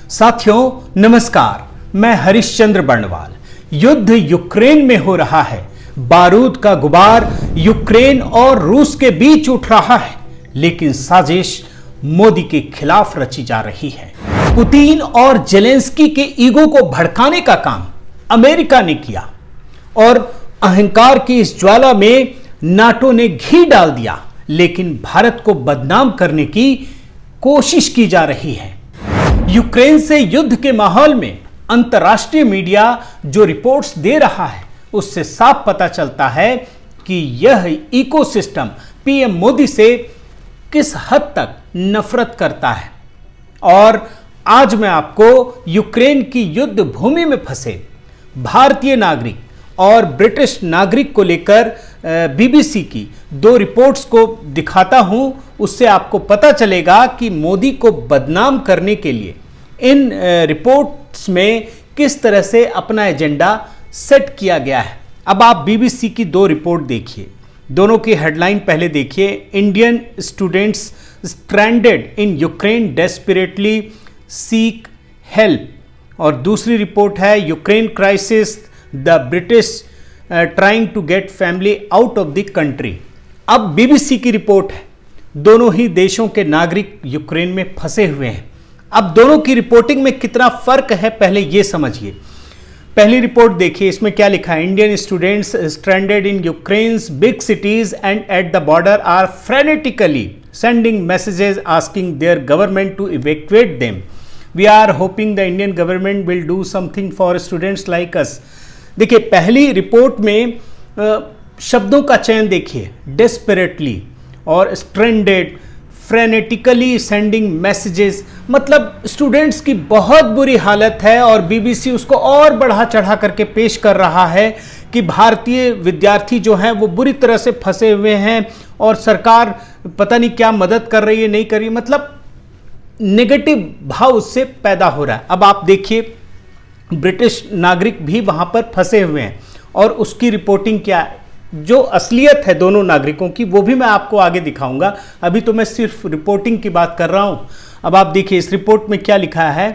साथियों नमस्कार, मैं हरिश्चंद्र बर्णवाल। युद्ध यूक्रेन में हो रहा है, बारूद का गुबार यूक्रेन और रूस के बीच उठ रहा है, लेकिन साजिश मोदी के खिलाफ रची जा रही है। पुतिन और जेलेंस्की के ईगो को भड़काने का काम अमेरिका ने किया और अहंकार की इस ज्वाला में नाटो ने घी डाल दिया, लेकिन भारत को बदनाम करने की कोशिश की जा रही है। यूक्रेन से युद्ध के माहौल में अंतर्राष्ट्रीय मीडिया जो रिपोर्ट्स दे रहा है, उससे साफ पता चलता है कि यह इकोसिस्टम पीएम मोदी से किस हद तक नफरत करता है। और आज मैं आपको यूक्रेन की युद्ध भूमि में फंसे भारतीय नागरिक और ब्रिटिश नागरिक को लेकर बीबीसी की दो रिपोर्ट्स को दिखाता हूं। उससे आपको पता चलेगा कि मोदी को बदनाम करने के लिए इन रिपोर्ट्स में किस तरह से अपना एजेंडा सेट किया गया है। अब आप बीबीसी की दो रिपोर्ट देखिए, दोनों की हेडलाइन पहले देखिए। Indian students stranded in Ukraine desperately seek help, और दूसरी रिपोर्ट है Ukraine crisis, the British trying to get family out of the country. अब बीबीसी की रिपोर्ट है, दोनों ही देशों के नागरिक यूक्रेन में फंसे हुए हैं। अब दोनों की रिपोर्टिंग में कितना फर्क है पहले यह समझिए। पहली रिपोर्ट देखिए, इसमें क्या लिखा है। Indian students stranded in Ukraine's big cities and at the border are frenetically sending messages asking their government to evacuate them. We are hoping the Indian government will do something for students like us. देखिए, पहली report में शब्दों का चयन देखिए, desperately और stranded, फ्रेनेटिकली sending messages, मतलब students की बहुत बुरी हालत है। और बीबीसी उसको और बढ़ा चढ़ा करके पेश कर रहा है कि भारतीय विद्यार्थी जो हैं वो बुरी तरह से फंसे हुए हैं और सरकार पता नहीं क्या मदद कर रही है, नहीं कर रही, मतलब नेगेटिव भाव उससे पैदा हो रहा है। अब आप देखिए, ब्रिटिश नागरिक भी वहां पर फंसे हुए हैं और उसकी रिपोर्टिंग क्या है। जो असलियत है दोनों नागरिकों की वो भी मैं आपको आगे दिखाऊंगा, अभी तो मैं सिर्फ रिपोर्टिंग की बात कर रहा हूं। अब आप देखिए इस रिपोर्ट में क्या लिखा है,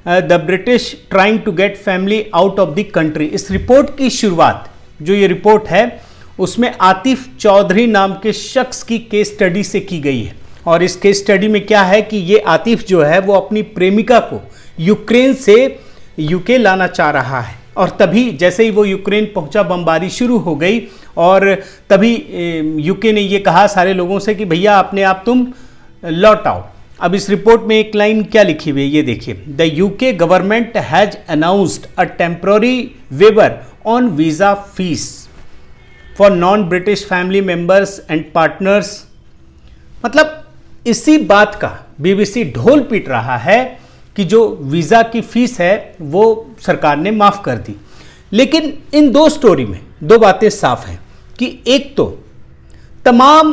the British trying to get family out of the country. इस रिपोर्ट की शुरुआत, जो ये रिपोर्ट है, उसमें आतिफ चौधरी नाम के शख्स की केस स्टडी से की गई है। और इस केस स्टडी में क्या है कि ये आतिफ जो है वो अपनी प्रेमिका को यूक्रेन से यूके लाना चाह रहा है। और तभी जैसे ही वो यूक्रेन पहुंचा, बमबारी शुरू हो गई और तभी यूके ने ये कहा सारे लोगों से कि भैया अपने आप तुम लौट आओ। अब इस रिपोर्ट में एक लाइन क्या लिखी हुई है, ये देखिए। The UK government has announced a temporary waiver on visa fees for non British family members and partners. मतलब इसी बात का बीबीसी ढोल पीट रहा है कि जो वीज़ा की फीस है वो सरकार ने माफ़ कर दी। लेकिन इन दो स्टोरी में दो बातें साफ हैं कि एक तो तमाम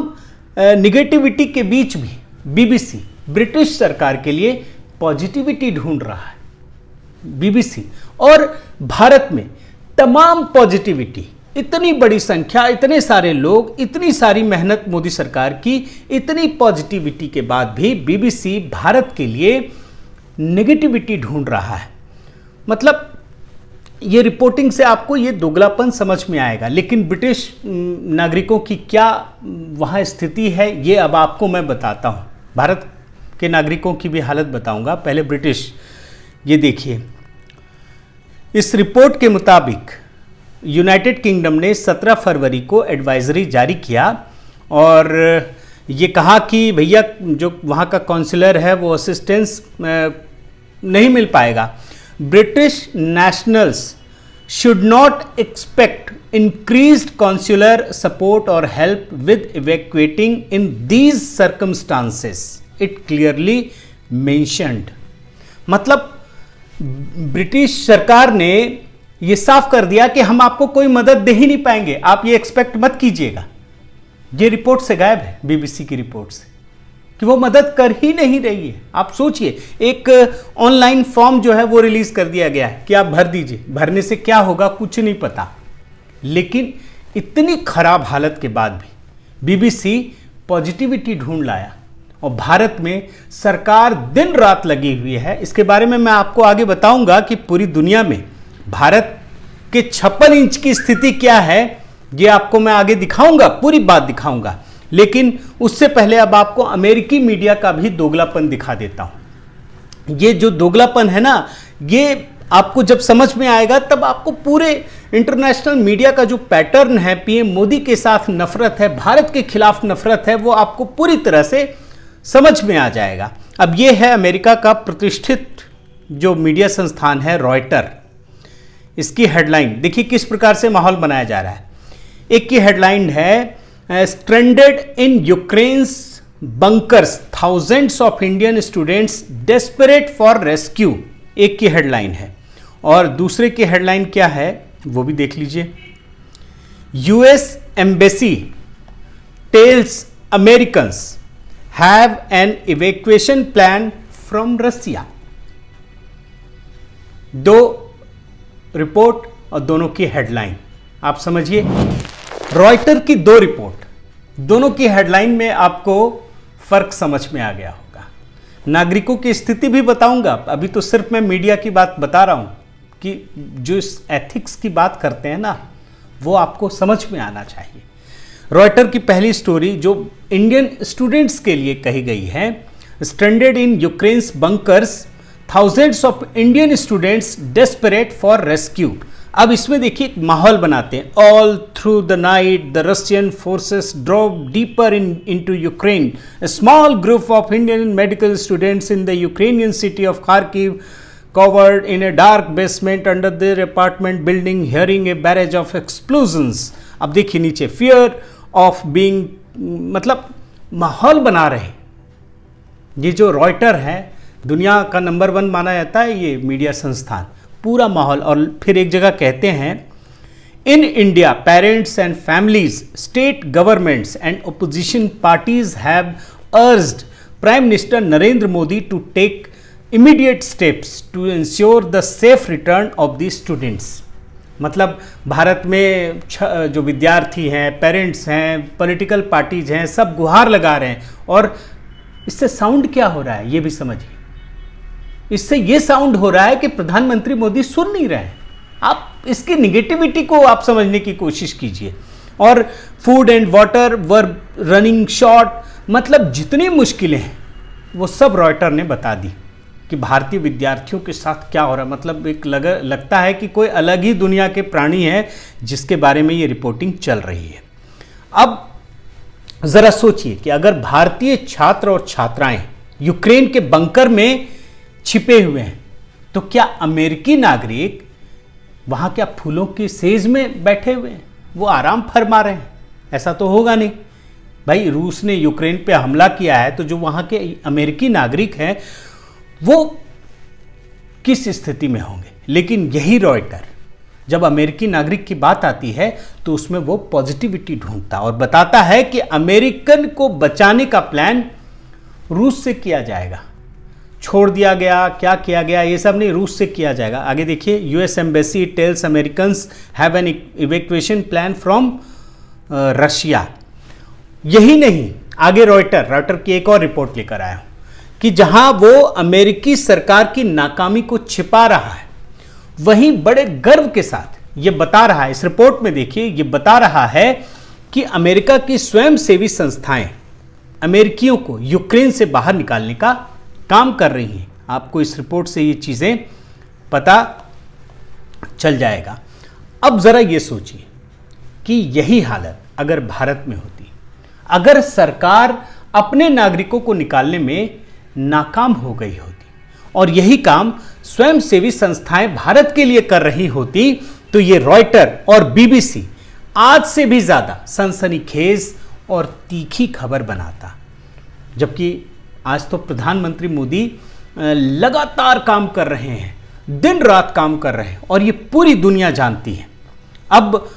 निगेटिविटी के बीच भी बीबीसी ब्रिटिश सरकार के लिए पॉजिटिविटी ढूंढ रहा है। बीबीसी और भारत में तमाम पॉजिटिविटी, इतनी बड़ी संख्या, इतने सारे लोग, इतनी सारी मेहनत मोदी सरकार की, इतनी पॉजिटिविटी के बाद भी बीबीसी भारत के लिए नेगेटिविटी ढूंढ रहा है। मतलब ये रिपोर्टिंग से आपको ये दोगलापन समझ में आएगा। लेकिन ब्रिटिश नागरिकों की क्या वहाँ स्थिति है ये अब आपको मैं बताता हूँ। भारत के नागरिकों की भी हालत बताऊँगा, पहले ब्रिटिश। ये देखिए, इस रिपोर्ट के मुताबिक यूनाइटेड किंगडम ने 17 फरवरी को एडवाइजरी जारी किया और ये कहा कि भैया जो वहाँ का काउंसलर है वो असिस्टेंस नहीं मिल पाएगा। British nationals should not expect increased consular support और help with evacuating in these circumstances, it clearly mentioned. मतलब ब्रिटिश सरकार ने ये साफ कर दिया कि हम आपको कोई मदद दे ही नहीं पाएंगे, आप ये एक्सपेक्ट मत कीजिएगा। ये रिपोर्ट से गायब है, बीबीसी की रिपोर्ट से, कि वो मदद कर ही नहीं रही है। आप सोचिए, एक ऑनलाइन फॉर्म जो है वो रिलीज कर दिया गया है कि आप भर दीजिए, भरने से क्या होगा कुछ नहीं पता। लेकिन इतनी खराब हालत के बाद भी बीबीसी पॉजिटिविटी ढूंढ लाया और भारत में सरकार दिन रात लगी हुई है। इसके बारे में मैं आपको आगे बताऊंगा कि पूरी दुनिया में भारत के 56 इंच की स्थिति क्या है, ये आपको मैं आगे दिखाऊंगा, पूरी बात दिखाऊंगा। लेकिन उससे पहले अब आपको अमेरिकी मीडिया का भी दोगलापन दिखा देता हूं। ये जो दोगलापन है ना, ये आपको जब समझ में आएगा तब आपको पूरे इंटरनेशनल मीडिया का जो पैटर्न है, पीएम मोदी के साथ नफरत है, भारत के खिलाफ नफरत है, वो आपको पूरी तरह से समझ में आ जाएगा। अब ये है अमेरिका का प्रतिष्ठित जो मीडिया संस्थान है रॉयटर। इसकी हेडलाइन देखिए किस प्रकार से माहौल बनाया जा रहा है। एक की हेडलाइन है stranded in Ukraine's bunkers, thousands of Indian students desperate for rescue, एक की हेडलाइन है। और दूसरे की हेडलाइन क्या है वो भी देख लीजिए। US embassy tells Americans have an evacuation plan from Russia. दो रिपोर्ट और दोनों की हेडलाइन आप समझिए। रॉयटर की दो रिपोर्ट, दोनों की हेडलाइन में आपको फर्क समझ में आ गया होगा। नागरिकों की स्थिति भी बताऊंगा। अभी तो सिर्फ मैं मीडिया की बात बता रहा हूं कि जो इस एथिक्स की बात करते हैं ना, वो आपको समझ में आना चाहिए। रॉयटर की पहली स्टोरी जो इंडियन स्टूडेंट्स के लिए कही गई है, stranded in Ukraine's bunkers, thousands of Indian students desperate for rescue. अब इसमें देखिए एक माहौल बनाते हैं। All through the night the Russian forces drop deeper into Ukraine. A small group of Indian medical students in the Ukrainian city of Kharkiv covered in a dark basement under their apartment building, hearing a barrage of explosions. अब देखिए नीचे fear of being, मतलब माहौल बना रहे। ये जो Reuter है दुनिया का नंबर 1 माना जाता है ये मीडिया संस्थान, पूरा माहौल। और फिर एक जगह कहते हैं in India parents and families, state governments and opposition parties have urged prime minister Narendra Modi to take immediate steps to ensure the safe return of the students. मतलब भारत में जो विद्यार्थी हैं, पेरेंट्स हैं, पॉलिटिकल पार्टीज हैं, सब गुहार लगा रहे हैं। और इससे साउंड क्या हो रहा है ये भी समझिए। इससे ये साउंड हो रहा है कि प्रधानमंत्री मोदी सुन नहीं रहे हैं। आप इसकी निगेटिविटी को आप समझने की कोशिश कीजिए। और food and water were running short, मतलब जितनी मुश्किलें हैं वो सब रॉयटर ने बता दी कि भारतीय विद्यार्थियों के साथ क्या हो रहा है। मतलब एक लगता है कि कोई अलग ही दुनिया के प्राणी है जिसके बारे में ये रिपोर्टिंग चल रही है। अब जरा सोचिए कि अगर भारतीय छात्र और छात्राएं यूक्रेन के बंकर में छिपे हुए हैं तो क्या अमेरिकी नागरिक वहां क्या फूलों की सेज में बैठे हुए हैं, वो आराम फरमा रहे हैं? ऐसा तो होगा नहीं भाई। रूस ने यूक्रेन पे हमला किया है तो जो वहां के अमेरिकी नागरिक हैं वो किस स्थिति में होंगे? लेकिन यही रॉयटर जब अमेरिकी नागरिक की बात आती है तो उसमें वो पॉजिटिविटी ढूंढता और बताता है कि अमेरिकन को बचाने का प्लान रूस से किया जाएगा। छोड़ दिया गया, क्या किया गया, ये सब नहीं, रूस से किया जाएगा। आगे देखिए, US embassy tells Americans have an evacuation plan from Russia. यही नहीं, आगे रॉयटर की एक और रिपोर्ट लेकर आया हूं कि जहां वो अमेरिकी सरकार की नाकामी को छिपा रहा है, वहीं बड़े गर्व के साथ ये बता रहा है। इस रिपोर्ट में देखिए, ये बता रहा है कि अमेरिका की स्वयंसेवी संस्थाएं अमेरिकियों को यूक्रेन से बाहर निकालने का काम कर रही हैं। आपको इस रिपोर्ट से ये चीजें पता चल जाएगा। अब जरा ये सोचिए कि यही हालत अगर भारत में होती, अगर सरकार अपने नागरिकों को निकालने में नाकाम हो गई होती और यही काम स्वयंसेवी संस्थाएं भारत के लिए कर रही होती, तो ये रॉयटर और बीबीसी आज से भी ज्यादा सनसनीखेज और तीखी खबर बनाता। जबकि आज तो प्रधानमंत्री मोदी लगातार काम कर रहे हैं, दिन रात काम कर रहे हैं और ये पूरी दुनिया जानती है। अब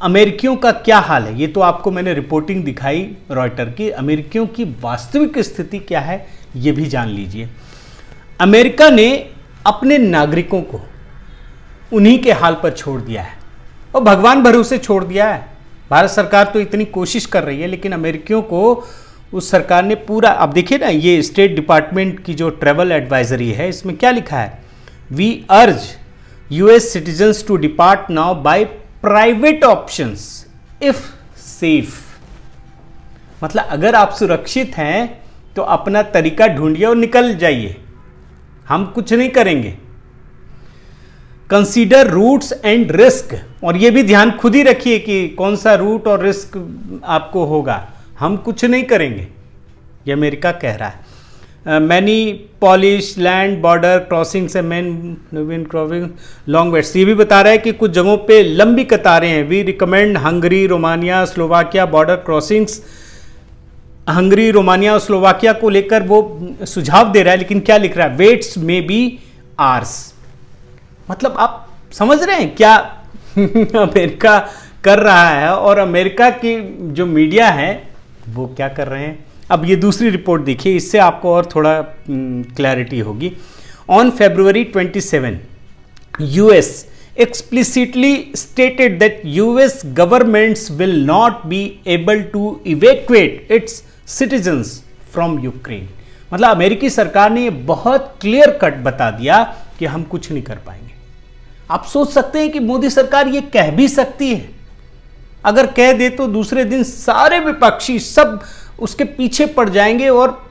अमेरिकियों का क्या हाल है ये तो आपको मैंने रिपोर्टिंग दिखाई रॉयटर की। अमेरिकियों की वास्तविक स्थिति क्या है ये भी जान लीजिए। अमेरिका ने अपने नागरिकों को उन्हीं के हाल पर छोड़ दिया है और भगवान भरोसे छोड़ दिया है। भारत सरकार तो इतनी कोशिश कर रही है लेकिन अमेरिकियों को उस सरकार ने पूरा, अब देखिए ना, ये स्टेट डिपार्टमेंट की जो ट्रैवल एडवाइजरी है इसमें क्या लिखा है, we urge US citizens to depart now by private options if safe. मतलब अगर आप सुरक्षित हैं तो अपना तरीका ढूंढिए और निकल जाइए, हम कुछ नहीं करेंगे। कंसीडर रूट्स एंड रिस्क, और ये भी ध्यान खुद ही रखिए कि कौन सा रूट और रिस्क आपको होगा, हम कुछ नहीं करेंगे, ये अमेरिका कह रहा है। Many polish land border crossings है, मैन क्रॉसिंग लॉन्ग वेट्स, ये भी बता रहा है कि कुछ जगहों पे लंबी कतारें हैं। We recommend Hungary, Romania, Slovakia border crossings. Hungary, Romania और स्लोवाकिया को लेकर वो सुझाव दे रहा है, लेकिन क्या लिख रहा है, वेट्स में बी आर्स। मतलब आप समझ रहे हैं क्या अमेरिका कर रहा है, और अमेरिका की जो मीडिया है वो क्या कर रहे हैं। अब ये दूसरी रिपोर्ट देखिए, इससे आपको और थोड़ा क्लैरिटी होगी। On February 27 US explicitly stated that US governments will not be able to evacuate its citizens from Ukraine। मतलब अमेरिकी सरकार ने ये बहुत क्लियर कट बता दिया कि हम कुछ नहीं कर पाएंगे। आप सोच सकते हैं कि मोदी सरकार ये कह भी सकती है, अगर कह दे तो दूसरे दिन सारे विपक्षी सब उसके पीछे पड़ जाएंगे, और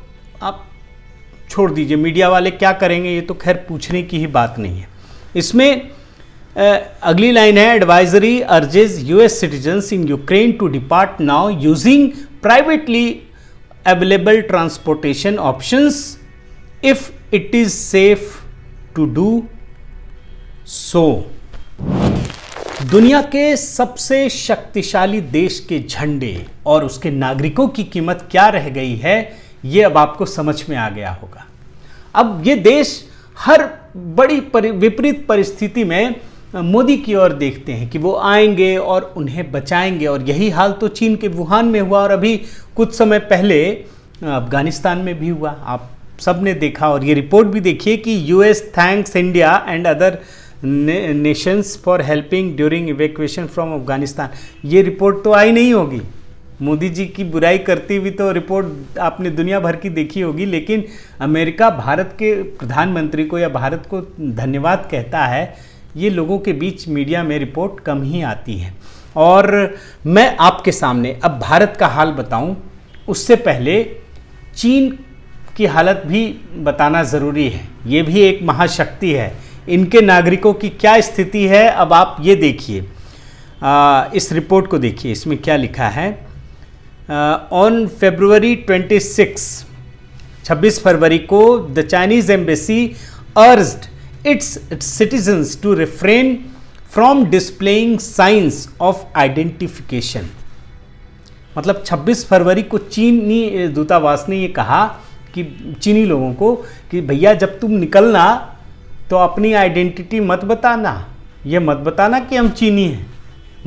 आप छोड़ दीजिए मीडिया वाले क्या करेंगे, ये तो खैर पूछने की ही बात नहीं है। इसमें अगली लाइन है, advisory urges US citizens in Ukraine to depart now using privately available transportation options if it is safe to do so. दुनिया के सबसे शक्तिशाली देश के झंडे और उसके नागरिकों की कीमत क्या रह गई है, ये अब आपको समझ में आ गया होगा। अब ये देश हर बड़ी विपरीत परिस्थिति में मोदी की ओर देखते हैं कि वो आएंगे और उन्हें बचाएंगे, और यही हाल तो चीन के वुहान में हुआ, और अभी कुछ समय पहले अफगानिस्तान में भी हुआ, आप सब ने देखा। और ये रिपोर्ट भी देखिए कि US thanks India and other Nations for helping during evacuation from Afghanistan. ये रिपोर्ट तो आई नहीं होगी, मोदी जी की बुराई करती हुई तो रिपोर्ट आपने दुनिया भर की देखी होगी, लेकिन अमेरिका भारत के प्रधानमंत्री को या भारत को धन्यवाद कहता है, ये लोगों के बीच मीडिया में रिपोर्ट कम ही आती है। और मैं आपके सामने अब भारत का हाल बताऊं, उससे पहले चीन की हालत भी बताना ज़रूरी है। ये भी एक महाशक्ति है, इनके नागरिकों की क्या स्थिति है अब आप ये देखिए। इस रिपोर्ट को देखिए, इसमें क्या लिखा है। ऑन February 26 फरवरी को the Chinese embassy urged its citizens to refrain from displaying signs of identification. मतलब 26 फरवरी को चीनी दूतावास ने ये कहा कि चीनी लोगों को कि भैया जब तुम निकलना तो अपनी आइडेंटिटी मत बताना, ये मत बताना कि हम चीनी हैं।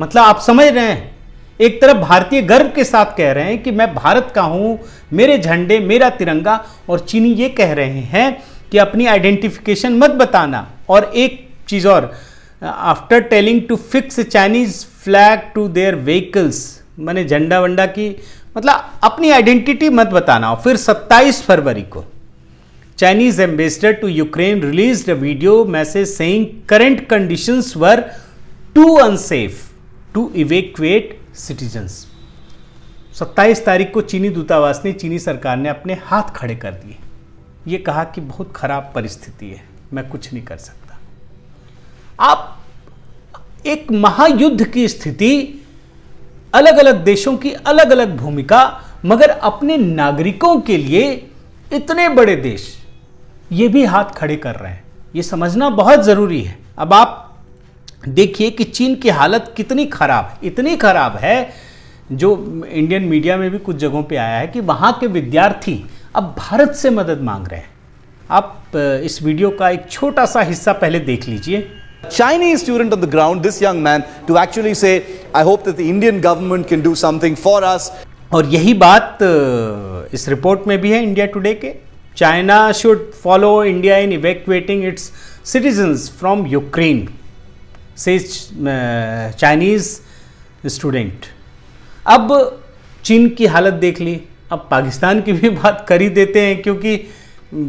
मतलब आप समझ रहे हैं, एक तरफ भारतीय गर्व के साथ कह रहे हैं कि मैं भारत का हूं, मेरे झंडे, मेरा तिरंगा, और चीनी ये कह रहे हैं कि अपनी आइडेंटिफिकेशन मत बताना। और एक चीज़ और, after telling to fix Chinese flag to their vehicles, मैंने झंडा वंडा की, मतलब अपनी आइडेंटिटी मत बताना। फिर 27 फरवरी को Chinese ambassador to Ukraine released a video message saying current conditions were too unsafe to evacuate citizens. 27 तारीख को चीनी दूतावास ने, चीनी सरकार ने अपने हाथ खड़े कर दिए, ये कहा कि बहुत खराब परिस्थिति है, मैं कुछ नहीं कर सकता। आप एक महायुद्ध की स्थिति, अलग अलग देशों की अलग अलग भूमिका, मगर अपने नागरिकों के लिए इतने बड़े देश ये भी हाथ खड़े कर रहे हैं, ये समझना बहुत जरूरी है। अब आप देखिए कि चीन की हालत कितनी खराब है, इतनी खराब है, जो इंडियन मीडिया में भी कुछ जगहों पे आया है कि वहाँ के विद्यार्थी अब भारत से मदद मांग रहे हैं। आप इस वीडियो का एक छोटा सा हिस्सा पहले देख लीजिए। Chinese student on the ground, this young man, to actually say, I hope that the Indian government can do something for us. और यही बात इस रिपोर्ट में भी है इंडिया टुडे के। China should follow India in evacuating it's citizens from Ukraine, says Chinese student. अब चीन की हालत देख ली, अब पाकिस्तान की भी बात कर ही देते हैं, क्योंकि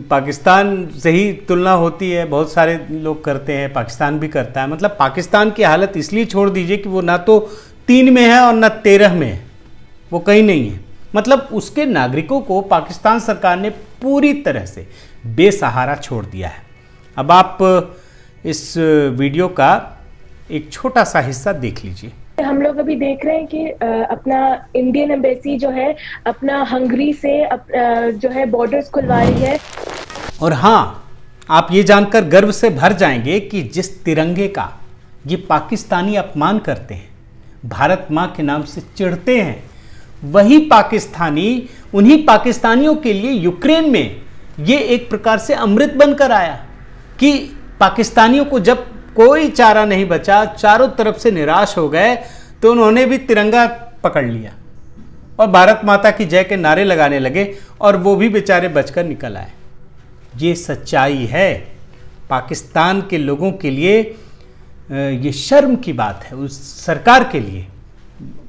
पाकिस्तान से ही तुलना होती है, बहुत सारे लोग करते हैं, पाकिस्तान भी करता है। मतलब पाकिस्तान की हालत इसलिए छोड़ दीजिए कि वो ना तो 3 में है और ना 13 में है, वो कहीं नहीं है। मतलब उसके नागरिकों को पाकिस्तान सरकार ने पूरी तरह से बेसहारा छोड़ दिया है। अब आप इस वीडियो का एक छोटा सा हिस्सा देख लीजिए। हम लोग अभी देख रहे हैं कि अपना इंडियन एम्बेसी जो है अपना हंगरी से जो है बॉर्डर्स खुलवा रही है। और हाँ, आप ये जानकर गर्व से भर जाएंगे कि जिस तिरंगे का ये पाकिस्तानी अपमान करते हैं, भारत माँ के नाम से चिढ़ते हैं, वही पाकिस्तानी उन्हीं पाकिस्तानियों के लिए यूक्रेन में ये एक प्रकार से अमृत बनकर आया कि पाकिस्तानियों को जब कोई चारा नहीं बचा, चारों तरफ से निराश हो गए, तो उन्होंने भी तिरंगा पकड़ लिया और भारत माता की जय के नारे लगाने लगे, और वो भी बेचारे बचकर निकल आए। ये सच्चाई है। पाकिस्तान के लोगों के लिए ये शर्म की बात है, उस सरकार के लिए।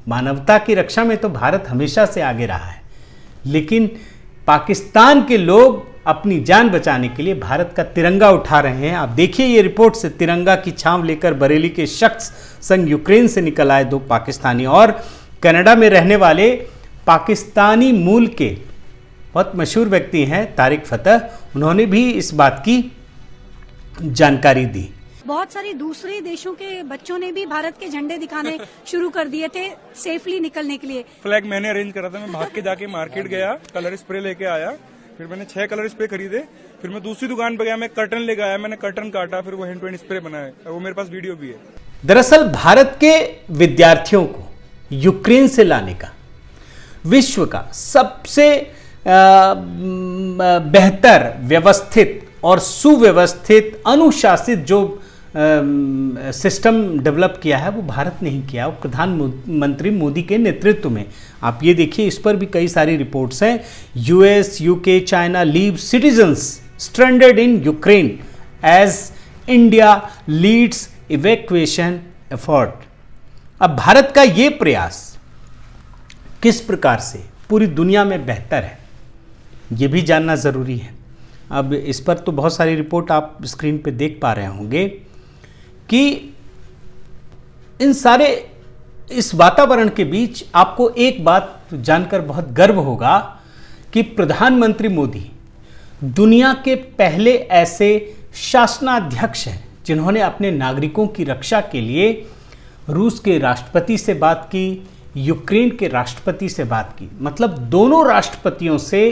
मानवता की रक्षा में तो भारत हमेशा से आगे रहा है, लेकिन पाकिस्तान के लोग अपनी जान बचाने के लिए भारत का तिरंगा उठा रहे हैं। आप देखिए ये रिपोर्ट से, तिरंगा की छांव लेकर बरेली के शख्स संग यूक्रेन से निकल आए 2 पाकिस्तानी, और कनाडा में रहने वाले पाकिस्तानी मूल के बहुत मशहूर व्यक्ति हैं तारिक फतह, उन्होंने भी इस बात की जानकारी दी। बहुत सारे दूसरे देशों के बच्चों ने भी भारत के झंडे दिखाने शुरू कर दिए थे सेफली निकलने के लिए। फ्लैग मैंने अरेंज करा था, मैं भाग के जाके मार्केट गया, कलर स्प्रे लेके आया, फिर मैंने 6 कलर स्प्रे खरीदे, फिर मैं दूसरी दुकान पे गया, मैं कर्टन लेके आया, मैंने कर्टन काटा, फिर वो हैंड टू हैंड स्प्रे बनाया, वो मेरे पास वीडियो भी है। दरअसल भारत के विद्यार्थियों को यूक्रेन से लाने का विश्व का सबसे बेहतर, व्यवस्थित और सुव्यवस्थित, अनुशासित जो सिस्टम डेवलप किया है वो भारत नहीं किया, वो प्रधानमंत्री मोदी के नेतृत्व में। आप ये देखिए, इस पर भी कई सारी रिपोर्ट्स हैं। US, UK, China leave citizens stranded in Ukraine as India leads evacuation effort. अब भारत का ये प्रयास किस प्रकार से पूरी दुनिया में बेहतर है, ये भी जानना ज़रूरी है। अब इस पर तो बहुत सारी रिपोर्ट आप स्क्रीन पे देख पा रहे होंगे कि इन सारे इस वातावरण के बीच आपको एक बात जानकर बहुत गर्व होगा कि प्रधानमंत्री मोदी दुनिया के पहले ऐसे शासनाध्यक्ष हैं जिन्होंने अपने नागरिकों की रक्षा के लिए रूस के राष्ट्रपति से बात की, यूक्रेन के राष्ट्रपति से बात की। मतलब दोनों राष्ट्रपतियों से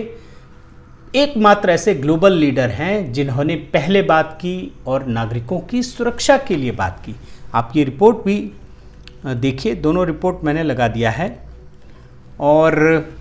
एकमात्र ऐसे ग्लोबल लीडर हैं जिन्होंने पहले बात की और नागरिकों की सुरक्षा के लिए बात की। आप ये रिपोर्ट भी देखिए, दोनों रिपोर्ट मैंने लगा दिया है। और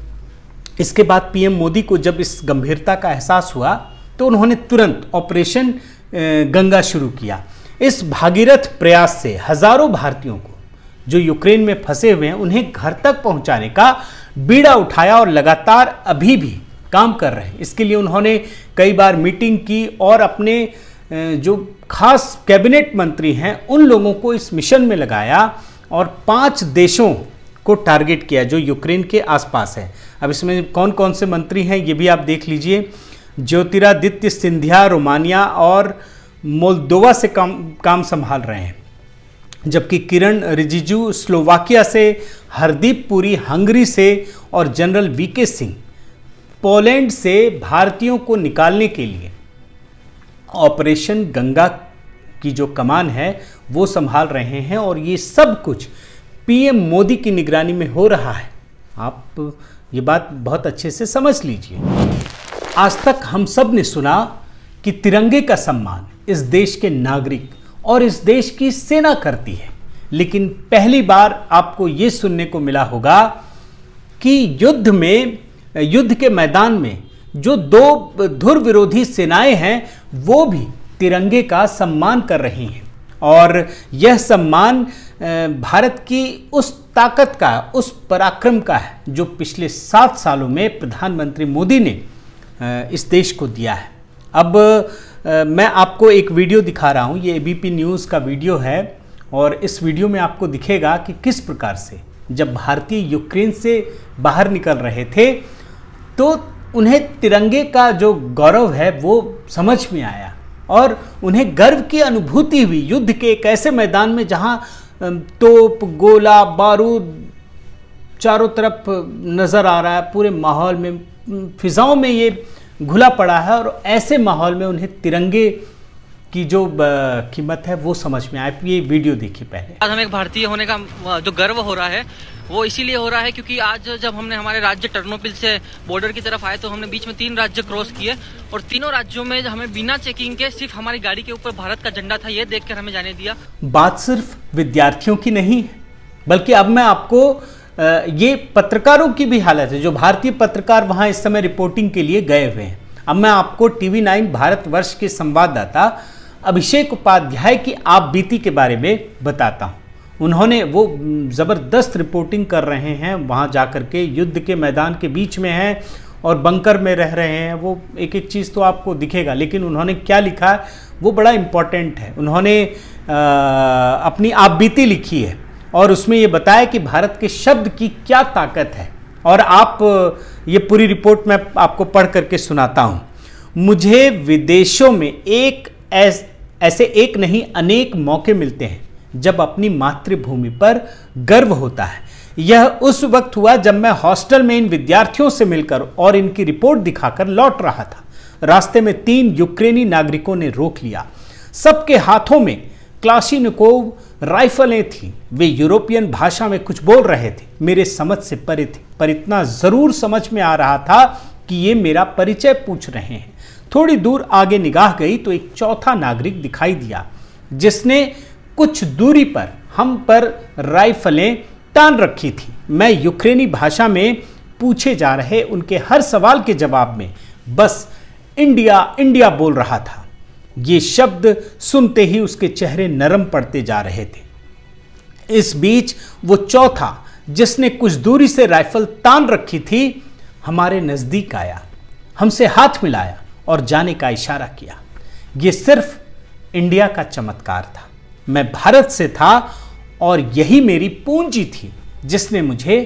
इसके बाद पीएम मोदी को जब इस गंभीरता का एहसास हुआ तो उन्होंने तुरंत ऑपरेशन गंगा शुरू किया। इस भागीरथ प्रयास से हजारों भारतीयों को जो यूक्रेन में फंसे हुए हैं उन्हें घर तक पहुंचाने का बीड़ा उठाया और लगातार अभी भी काम कर रहे हैं। इसके लिए उन्होंने कई बार मीटिंग की और अपने जो खास कैबिनेट मंत्री हैं उन लोगों को इस मिशन में लगाया और 5 देशों को टारगेट किया जो यूक्रेन के आसपास है। अब इसमें कौन कौन से मंत्री हैं ये भी आप देख लीजिए। ज्योतिरादित्य सिंधिया रोमानिया और मोल्दोवा से काम संभाल रहे हैं, जबकि किरण रिजिजू स्लोवाकिया से, हरदीप पुरी हंगरी से और जनरल वीके सिंह पोलैंड से भारतीयों को निकालने के लिए ऑपरेशन गंगा की जो कमान है वो संभाल रहे हैं। और ये सब कुछ पीएम मोदी की निगरानी में हो रहा है। आप ये बात बहुत अच्छे से समझ लीजिए। आज तक हम सब ने सुना कि तिरंगे का सम्मान इस देश के नागरिक और इस देश की सेना करती है, लेकिन पहली बार आपको ये सुनने को मिला होगा कि युद्ध के मैदान में जो 2 धुर विरोधी सेनाएं हैं वो भी तिरंगे का सम्मान कर रही हैं। और यह सम्मान भारत की उस ताकत का, उस पराक्रम का है जो पिछले 7 सालों में प्रधानमंत्री मोदी ने इस देश को दिया है। अब मैं आपको एक वीडियो दिखा रहा हूँ, ये एबीपी न्यूज़ का वीडियो है और इस वीडियो में आपको दिखेगा कि किस प्रकार से जब भारतीय यूक्रेन से बाहर निकल रहे थे तो उन्हें तिरंगे का जो गौरव है वो समझ में आया और उन्हें गर्व की अनुभूति हुई युद्ध के एक ऐसे मैदान में जहां तोप, गोला, बारूद चारों तरफ नज़र आ रहा है, पूरे माहौल में, फिजाओं में ये घुला पड़ा है और ऐसे माहौल में उन्हें तिरंगे की जो कीमत है वो समझ में आए। ये वीडियो देखिए पहले। आज हमें एक भारतीय होने का जो गर्व हो रहा है वो इसीलिए हो रहा है क्योंकि आज जब हमने हमारे राज्य टर्नोपिल से बॉर्डर की तरफ आए तो हमने बीच में 3 राज्य क्रॉस किए और तीनों राज्यों में हमें बिना चेकिंग के सिर्फ हमारी गाड़ी के ऊपर भारत का झंडा था, ये देखकर हमें जाने दिया। बात सिर्फ विद्यार्थियों की नहीं है, बल्कि अब मैं आपको ये पत्रकारों की भी हालत है, जो भारतीय पत्रकार वहां इस समय रिपोर्टिंग के लिए गए हुए हैं। अब मैं आपको TV9 भारतवर्ष के संवाददाता अभिषेक उपाध्याय की आप बीती के बारे में बताता हूं। उन्होंने वो ज़बरदस्त रिपोर्टिंग कर रहे हैं, वहाँ जाकर के युद्ध के मैदान के बीच में हैं और बंकर में रह रहे हैं। वो एक एक चीज़ तो आपको दिखेगा, लेकिन उन्होंने क्या लिखा है वो बड़ा इम्पॉर्टेंट है। उन्होंने अपनी आप बीती लिखी है और उसमें ये बताया कि भारत के शब्द की क्या ताकत है। और आप ये पूरी रिपोर्ट मैं आपको पढ़ करके सुनाता हूँ। मुझे विदेशों में ऐसे एक नहीं अनेक मौके मिलते हैं जब अपनी मातृभूमि पर गर्व होता है। यह उस वक्त हुआ जब मैं हॉस्टल में इन विद्यार्थियों से मिलकर और इनकी रिपोर्ट दिखाकर लौट रहा था। रास्ते में 3 यूक्रेनी नागरिकों ने रोक लिया। सबके हाथों में क्लाशिनिकोव राइफलें थीं। वे यूरोपियन भाषा में कुछ बोल रहे थे, मेरे समझ से परे थे, पर इतना जरूर समझ में आ रहा था कि ये मेरा परिचय पूछ रहे हैं। थोड़ी दूर आगे निगाह गई तो एक चौथा नागरिक दिखाई दिया जिसने कुछ दूरी पर हम पर राइफलें तान रखी थी। मैं यूक्रेनी भाषा में पूछे जा रहे उनके हर सवाल के जवाब में बस इंडिया इंडिया बोल रहा था। ये शब्द सुनते ही उसके चेहरे नरम पड़ते जा रहे थे। इस बीच वो चौथा जिसने कुछ दूरी से राइफल तान रखी थी हमारे नजदीक आया, हमसे हाथ मिलाया और जाने का इशारा किया। ये सिर्फ इंडिया का चमत्कार था। मैं भारत से था और यही मेरी पूंजी थी जिसने मुझे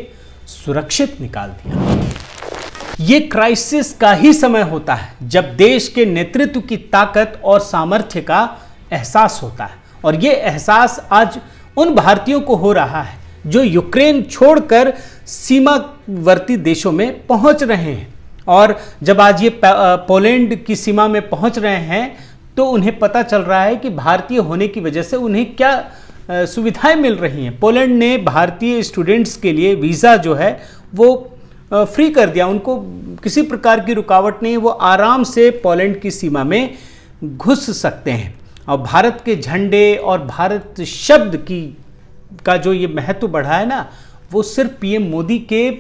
सुरक्षित निकाल दिया। ये क्राइसिस का ही समय होता है जब देश के नेतृत्व की ताकत और सामर्थ्य का एहसास होता है, और ये एहसास आज उन भारतीयों को हो रहा है जो यूक्रेन छोड़कर सीमावर्ती देशों में पहुंच रहे हैं। और जब आज ये पोलैंड की सीमा में पहुंच रहे हैं तो उन्हें पता चल रहा है कि भारतीय होने की वजह से उन्हें क्या सुविधाएं मिल रही हैं। पोलैंड ने भारतीय स्टूडेंट्स के लिए वीज़ा जो है वो फ्री कर दिया, उनको किसी प्रकार की रुकावट नहीं, वो आराम से पोलैंड की सीमा में घुस सकते हैं। और भारत के झंडे और भारत शब्द का जो ये महत्व बढ़ा है ना, वो सिर्फ PM मोदी के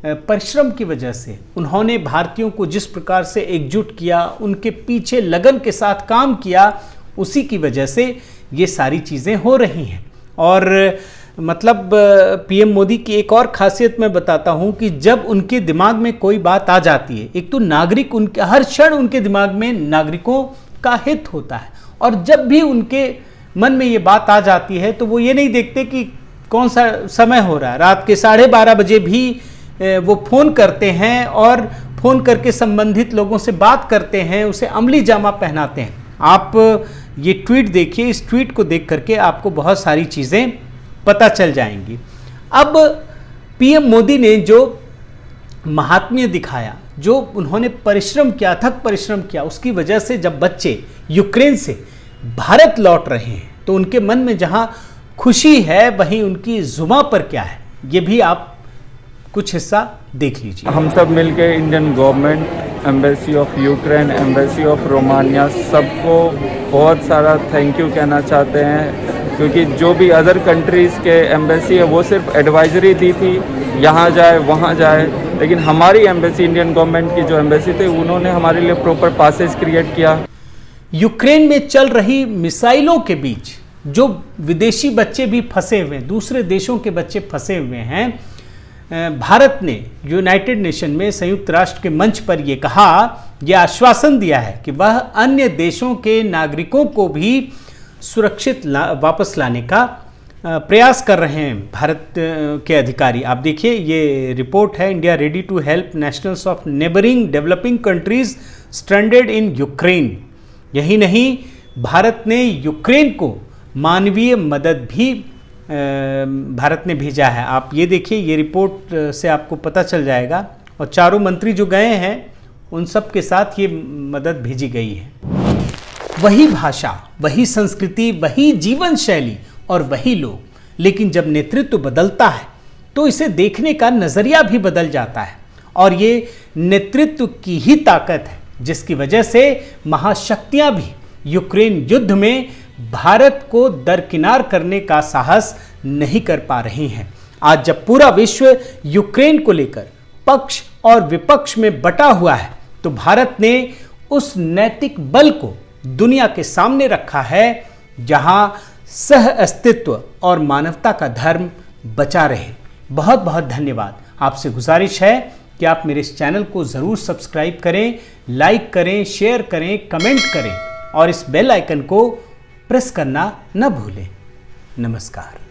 परिश्रम की वजह से। उन्होंने भारतीयों को जिस प्रकार से एकजुट किया, उनके पीछे लगन के साथ काम किया, उसी की वजह से ये सारी चीज़ें हो रही हैं। और मतलब PM मोदी की एक और खासियत मैं बताता हूँ कि जब उनके दिमाग में कोई बात आ जाती है, एक तो नागरिक उनके हर क्षण उनके दिमाग में नागरिकों का हित होता है, और जब भी उनके मन में ये बात आ जाती है तो वो ये नहीं देखते कि कौन सा समय हो रहा है। रात के 12:30 बजे भी वो फ़ोन करते हैं और फ़ोन करके संबंधित लोगों से बात करते हैं, उसे अमली जामा पहनाते हैं। आप ये ट्वीट देखिए, इस ट्वीट को देख करके आपको बहुत सारी चीज़ें पता चल जाएंगी। अब PM मोदी ने जो महात्म्य दिखाया, जो उन्होंने परिश्रम किया, अथक परिश्रम किया, उसकी वजह से जब बच्चे यूक्रेन से भारत लौट रहे हैं तो उनके मन में जहां खुशी है वहीं उनकी जुबां पर क्या है, ये भी आप कुछ हिस्सा देख लीजिए। हम सब मिलके Indian government, embassy of Ukraine, embassy of Romania, सबको बहुत सारा थैंक यू कहना चाहते हैं, क्योंकि जो भी अदर कंट्रीज़ के एम्बेसी है वो सिर्फ एडवाइजरी दी थी, यहाँ जाए वहाँ जाए, लेकिन हमारी एम्बेसी, इंडियन गवर्नमेंट की जो एम्बेसी थी, उन्होंने हमारे लिए प्रॉपर पासेज क्रिएट किया। यूक्रेन में चल रही मिसाइलों के बीच जो विदेशी बच्चे भी फंसे हुए हैं, दूसरे देशों के बच्चे फंसे हुए हैं, भारत ने यूनाइटेड नेशन में संयुक्त राष्ट्र के मंच पर यह कहा, यह आश्वासन दिया है कि वह अन्य देशों के नागरिकों को भी सुरक्षित वापस लाने का प्रयास कर रहे हैं भारत के अधिकारी। आप देखिए, ये रिपोर्ट है, India ready to help nationals of neighbouring developing countries stranded in Ukraine. यही नहीं, भारत ने यूक्रेन को मानवीय मदद भी भारत ने भेजा है। आप ये देखिए, ये रिपोर्ट से आपको पता चल जाएगा। और चारों मंत्री जो गए हैं उन सब के साथ ये मदद भेजी गई है। वही भाषा, वही संस्कृति, वही जीवन शैली और वही लोग, लेकिन जब नेतृत्व बदलता है तो इसे देखने का नजरिया भी बदल जाता है। और ये नेतृत्व की ही ताकत है जिसकी वजह से महाशक्तियां भी यूक्रेन युद्ध में भारत को दरकिनार करने का साहस नहीं कर पा रही हैं। आज जब पूरा विश्व यूक्रेन को लेकर पक्ष और विपक्ष में बटा हुआ है, तो भारत ने उस नैतिक बल को दुनिया के सामने रखा है जहां सह अस्तित्व और मानवता का धर्म बचा रहे। बहुत बहुत धन्यवाद। आपसे गुजारिश है कि आप मेरे इस चैनल को ज़रूर सब्सक्राइब करें, लाइक करें, शेयर करें, कमेंट करें और इस बेल आइकन को प्रेस करना न भूलें। नमस्कार।